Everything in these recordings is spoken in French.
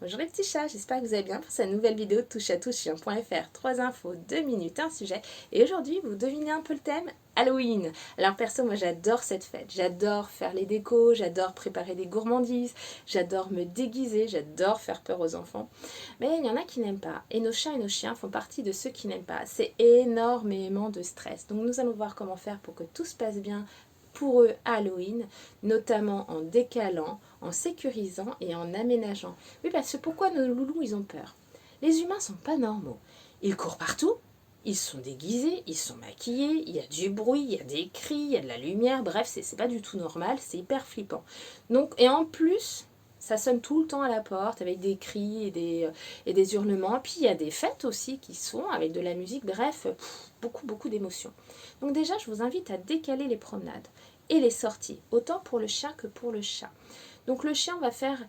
Bonjour les petits chats, j'espère que vous allez bien pour cette nouvelle vidéo de touche-à-touche-chien.fr. 3 infos, 2 minutes, un sujet. Et aujourd'hui, vous devinez un peu le thème? Halloween. Alors perso, moi j'adore cette fête. J'adore faire les décos, j'adore préparer des gourmandises, j'adore me déguiser, j'adore faire peur aux enfants. Mais il y en a qui n'aiment pas. Et nos chats et nos chiens font partie de ceux qui n'aiment pas. C'est énormément de stress. Donc nous allons voir comment faire pour que tout se passe bien pour eux à Halloween, notamment en décalant, en sécurisant et en aménageant. Oui, parce que pourquoi nos loulous, ils ont peur? Les humains sont pas normaux. Ils courent partout, ils sont déguisés, ils sont maquillés, il y a du bruit, il y a des cris, il y a de la lumière, bref, c'est pas du tout normal, c'est hyper flippant. Donc, et en plus, ça sonne tout le temps à la porte avec des cris et des hurlements. Puis il y a des fêtes aussi qui sont avec de la musique, bref, beaucoup d'émotions. Donc déjà, je vous invite à décaler les promenades et les sorties, autant pour le chien que pour le chat. Donc le chien va faire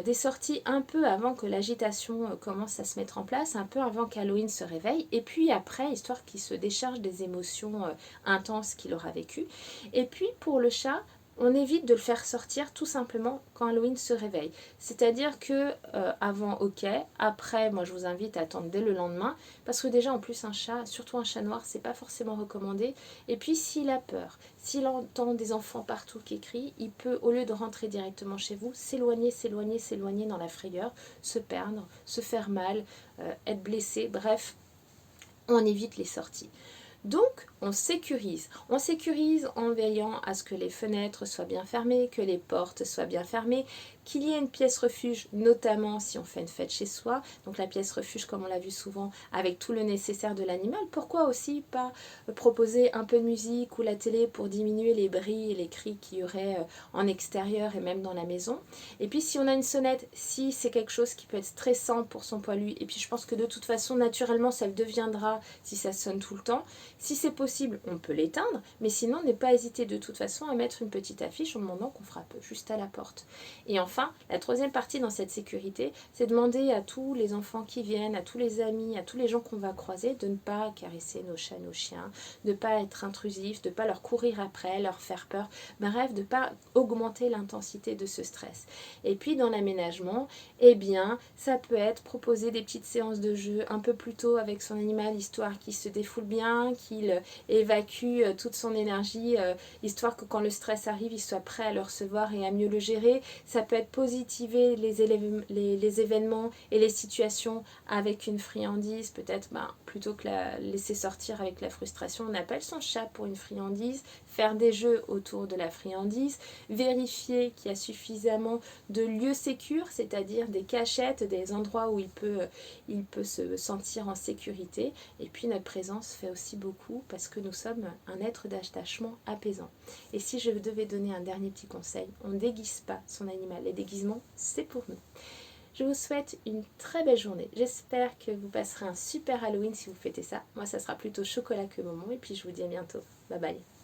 des sorties un peu avant que l'agitation commence à se mettre en place, un peu avant qu'Halloween se réveille, et puis après, histoire qu'il se décharge des émotions intenses qu'il aura vécues. Et puis pour le chat, on évite de le faire sortir tout simplement quand Halloween se réveille. C'est-à-dire que avant, ok, après, moi je vous invite à attendre dès le lendemain, parce que déjà en plus un chat, surtout un chat noir, c'est pas forcément recommandé. Et puis s'il a peur, s'il entend des enfants partout qui crient, il peut, au lieu de rentrer directement chez vous, s'éloigner dans la frayeur, se perdre, se faire mal, être blessé, bref, on évite les sorties. Donc, on sécurise. On sécurise en veillant à ce que les fenêtres soient bien fermées, que les portes soient bien fermées, qu'il y ait une pièce refuge, notamment si on fait une fête chez soi. Donc la pièce refuge, comme on l'a vu souvent, avec tout le nécessaire de l'animal. Pourquoi aussi pas proposer un peu de musique ou la télé pour diminuer les bruits et les cris qu'il y aurait en extérieur et même dans la maison. Et puis si on a une sonnette, si c'est quelque chose qui peut être stressant pour son poilu, et puis je pense que de toute façon, naturellement, ça le deviendra si ça sonne tout le temps. Si c'est possible, on peut l'éteindre, mais sinon, ne pas hésiter de toute façon à mettre une petite affiche en demandant qu'on frappe juste à la porte. Et enfin, la troisième partie dans cette sécurité, c'est demander à tous les enfants qui viennent, à tous les amis, à tous les gens qu'on va croiser, de ne pas caresser nos chats, nos chiens, de ne pas être intrusif, de ne pas leur courir après, leur faire peur, bref, de ne pas augmenter l'intensité de ce stress. Et puis dans l'aménagement, eh bien, ça peut être proposer des petites séances de jeu un peu plus tôt avec son animal, histoire qu'il se défoule bien, qu'il évacue toute son énergie, histoire que quand le stress arrive, il soit prêt à le recevoir et à mieux le gérer. Ça peut être positiver les événements et les situations avec une friandise, peut-être plutôt que laisser sortir avec la frustration, on appelle son chat pour une friandise, faire des jeux autour de la friandise, vérifier qu'il y a suffisamment de lieux sécurs, c'est-à-dire des cachettes, des endroits où il peut se sentir en sécurité. Et puis notre présence fait aussi beaucoup parce que nous sommes un être d'attachement apaisant. Et si je devais donner un dernier petit conseil, on ne déguise pas son animal. Les déguisements, c'est pour nous. Je vous souhaite une très belle journée. J'espère que vous passerez un super Halloween si vous fêtez ça. Moi, ça sera plutôt chocolat que moment. Et puis, je vous dis à bientôt. Bye bye.